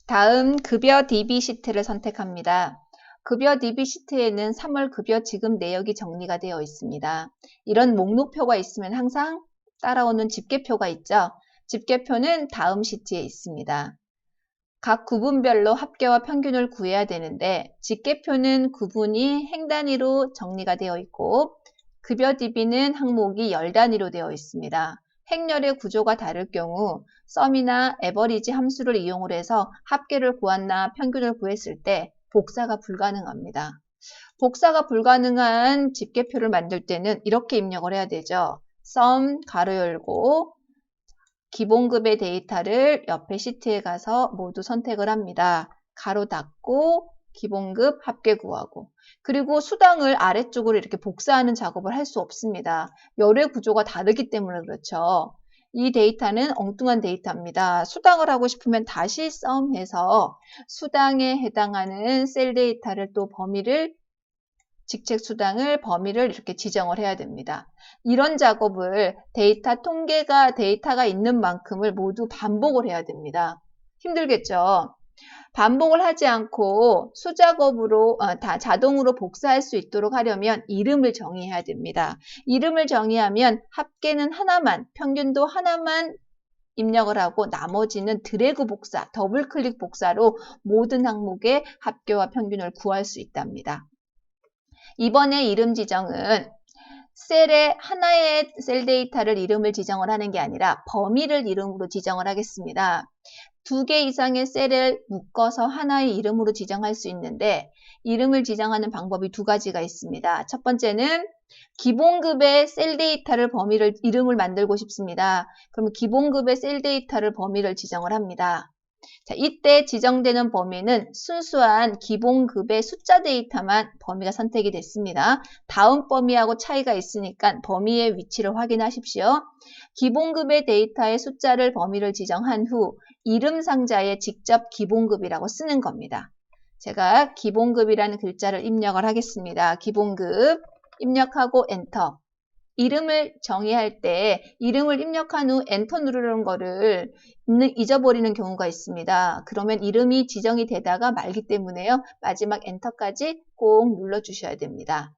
다음 급여 DB 시트를 선택합니다. 급여 DB 시트에는 3월 급여 지급 내역이 정리가 되어 있습니다. 이런 목록표가 있으면 항상 따라오는 집계표가 있죠. 집계표는 다음 시트에 있습니다. 각 구분별로 합계와 평균을 구해야 되는데 집계표는 구분이 행 단위로 정리가 되어 있고 급여 DB는 항목이 열 단위로 되어 있습니다. 행렬의 구조가 다를 경우 썸이나 에버리지 함수를 이용을 해서 합계를 구한나 평균을 구했을 때 복사가 불가능합니다. 복사가 불가능한 집계표를 만들 때는 이렇게 입력을 해야 되죠. 썸 가로 열고 기본급의 데이터를 옆에 시트에 가서 모두 선택을 합니다. 가로 닫고 기본급 합계 구하고 그리고 수당을 아래쪽으로 이렇게 복사하는 작업을 할 수 없습니다. 열의 구조가 다르기 때문에 그렇죠. 이 데이터는 엉뚱한 데이터입니다. 수당을 하고 싶으면 다시 썸해서 수당에 해당하는 셀 데이터를 또 범위를 직책 수당을 범위를 이렇게 지정을 해야 됩니다. 이런 작업을 데이터가 있는 만큼을 모두 반복을 해야 됩니다. 힘들겠죠? 반복을 하지 않고 수작업으로 다 자동으로 복사할 수 있도록 하려면 이름을 정의해야 됩니다. 이름을 정의하면 합계는 하나만, 평균도 하나만 입력을 하고 나머지는 드래그 복사, 더블 클릭 복사로 모든 항목의 합계와 평균을 구할 수 있답니다. 이번에 이름 지정은 하나의 셀 데이터를 이름을 지정을 하는 게 아니라 범위를 이름으로 지정을 하겠습니다. 2개 이상의 셀을 묶어서 하나의 이름으로 지정할 수 있는데 이름을 지정하는 방법이 2가지가 있습니다. 첫 번째는 기본급의 셀 데이터를 이름을 만들고 싶습니다. 그러면 기본급의 셀 데이터를 범위를 지정을 합니다. 자, 이때 지정되는 범위는 순수한 기본급의 숫자 데이터만 범위가 선택이 됐습니다. 다음 범위하고 차이가 있으니까 범위의 위치를 확인하십시오. 기본급의 데이터의 숫자를 범위를 지정한 후 이름 상자에 직접 기본급이라고 쓰는 겁니다. 제가 기본급이라는 글자를 입력을 하겠습니다. 기본급 입력하고 엔터. 이름을 정의할 때 이름을 입력한 후 엔터 누르는 거를 잊어버리는 경우가 있습니다. 그러면 이름이 지정이 되다가 말기 때문에요. 마지막 엔터까지 꼭 눌러주셔야 됩니다.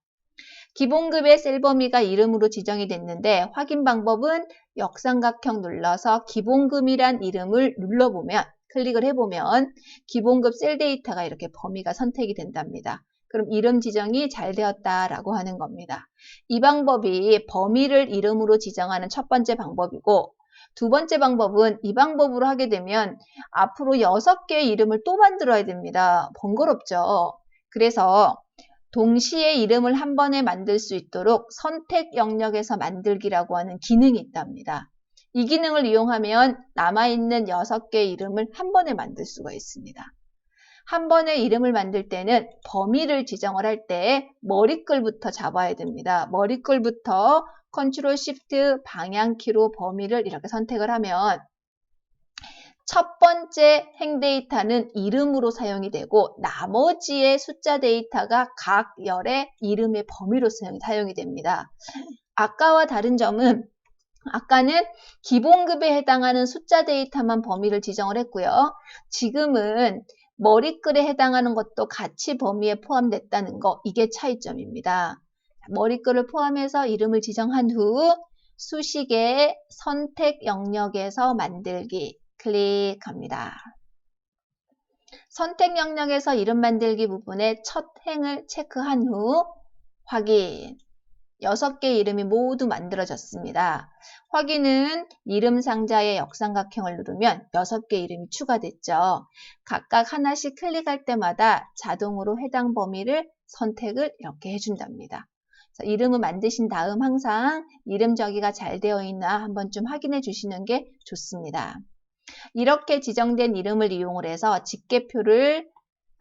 기본급의 셀 범위가 이름으로 지정이 됐는데 확인 방법은 역삼각형 눌러서 기본급이란 이름을 눌러보면 클릭을 해보면 기본급 셀 데이터가 이렇게 범위가 선택이 된답니다. 그럼 이름 지정이 잘 되었다라고 하는 겁니다. 이 방법이 범위를 이름으로 지정하는 첫 번째 방법이고 두 번째 방법은 이 방법으로 하게 되면 앞으로 6개의 이름을 또 만들어야 됩니다. 번거롭죠. 그래서 동시에 이름을 한 번에 만들 수 있도록 선택 영역에서 만들기라고 하는 기능이 있답니다. 이 기능을 이용하면 남아있는 6개의 이름을 한 번에 만들 수가 있습니다. 한 번에 이름을 만들 때는 범위를 지정을 할 때 머리글부터 잡아야 됩니다. 머리글부터 컨트롤 시프트 방향키로 범위를 이렇게 선택을 하면 첫 번째 행 데이터는 이름으로 사용이 되고 나머지의 숫자 데이터가 각 열의 이름의 범위로 사용이 됩니다. 아까와 다른 점은 아까는 기본급에 해당하는 숫자 데이터만 범위를 지정을 했고요. 지금은 머리글에 해당하는 것도 같이 범위에 포함됐다는 거, 이게 차이점입니다. 머리글을 포함해서 이름을 지정한 후 수식의 선택 영역에서 만들기 클릭합니다. 선택 영역에서 이름 만들기 부분의 첫 행을 체크한 후 확인. 6개의 이름이 모두 만들어졌습니다. 확인은 이름 상자의 역삼각형을 누르면 6개 이름이 추가됐죠. 각각 하나씩 클릭할 때마다 자동으로 해당 범위를 선택을 이렇게 해준답니다. 이름을 만드신 다음 항상 이름 저기가 잘 되어 있나 한번 좀 확인해 주시는 게 좋습니다. 이렇게 지정된 이름을 이용을 해서 집계표를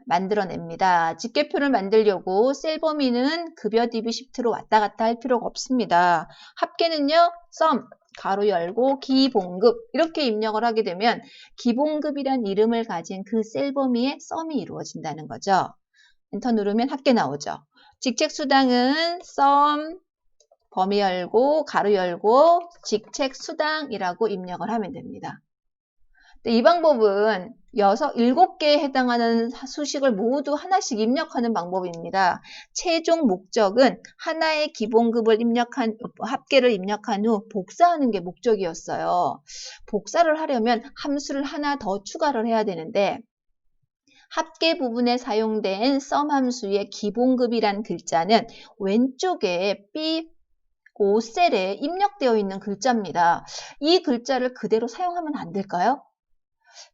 만들어냅니다. 집계표를 만들려고 셀 범위는 급여 DB 시트로 왔다 갔다 할 필요가 없습니다. 합계는요, 썸, 가로 열고 기본급 이렇게 입력을 하게 되면 기본급이란 이름을 가진 그 셀 범위에 썸이 이루어진다는 거죠. 엔터 누르면 합계 나오죠. 직책 수당은 썸, 범위 열고 가로 열고 직책 수당이라고 입력을 하면 됩니다. 이 방법은 7개에 해당하는 수식을 모두 하나씩 입력하는 방법입니다. 최종 목적은 하나의 기본급을 합계를 입력한 후 복사하는 게 목적이었어요. 복사를 하려면 함수를 하나 더 추가를 해야 되는데 합계 부분에 사용된 sum 함수의 기본급이란 글자는 왼쪽에 B5셀에 입력되어 있는 글자입니다. 이 글자를 그대로 사용하면 안 될까요?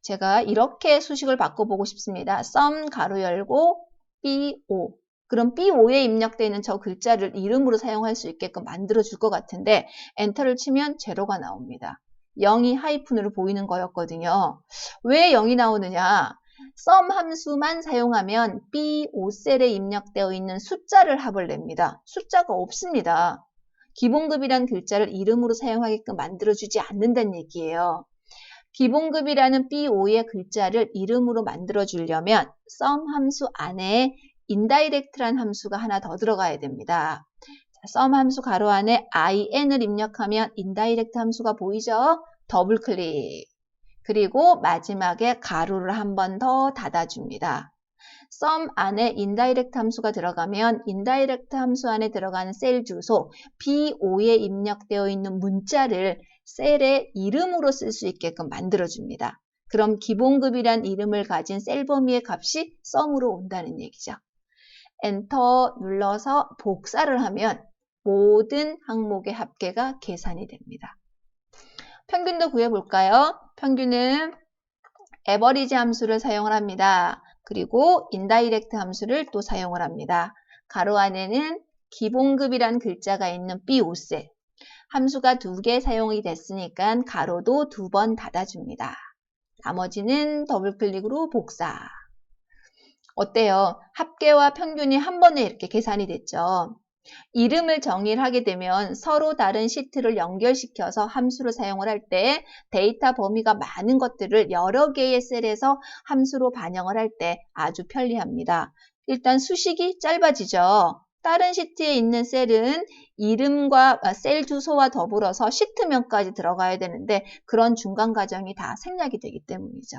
제가 이렇게 수식을 바꿔보고 싶습니다. sum 가로 열고 B5. 그럼 B5에 입력되어 있는 저 글자를 이름으로 사용할 수 있게끔 만들어 줄 것 같은데 엔터를 치면 제로가 나옵니다. 0이 하이픈으로 보이는 거였거든요. 왜 0이 나오느냐? sum 함수만 사용하면 B5셀에 입력되어 있는 숫자를 합을 냅니다. 숫자가 없습니다. 기본급이란 글자를 이름으로 사용하게끔 만들어주지 않는다는 얘기예요. 기본급이라는 B5의 글자를 이름으로 만들어 주려면 sum 함수 안에 indirect란 함수가 하나 더 들어가야 됩니다. 자, sum 함수 가로 안에 in을 입력하면 indirect 함수가 보이죠? 더블 클릭. 그리고 마지막에 가로를 한 번 더 닫아줍니다. sum 안에 indirect 함수가 들어가면 indirect 함수 안에 들어가는 셀 주소 B5에 입력되어 있는 문자를 셀의 이름으로 쓸 수 있게끔 만들어줍니다. 그럼 기본급이란 이름을 가진 셀 범위의 값이 sum으로 온다는 얘기죠. 엔터 눌러서 복사를 하면 모든 항목의 합계가 계산이 됩니다. 평균도 구해볼까요? 평균은 average 함수를 사용을 합니다. 그리고 indirect 함수를 또 사용을 합니다. 가로 안에는 기본급이란 글자가 있는 B5셀. 함수가 2개 사용이 됐으니까 가로도 2번 닫아줍니다. 나머지는 더블클릭으로 복사. 어때요? 합계와 평균이 한 번에 이렇게 계산이 됐죠. 이름을 정의를 하게 되면 서로 다른 시트를 연결시켜서 함수를 사용을 할 때 데이터 범위가 많은 것들을 여러 개의 셀에서 함수로 반영을 할 때 아주 편리합니다. 일단 수식이 짧아지죠. 다른 시트에 있는 셀은 이름과 셀 주소와 더불어서 시트명까지 들어가야 되는데 그런 중간 과정이 다 생략이 되기 때문이죠.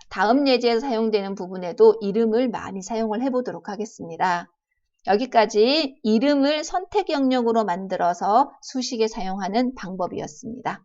다음 예제에서 사용되는 부분에도 이름을 많이 사용을 해보도록 하겠습니다. 여기까지 이름을 선택 영역으로 만들어서 수식에 사용하는 방법이었습니다.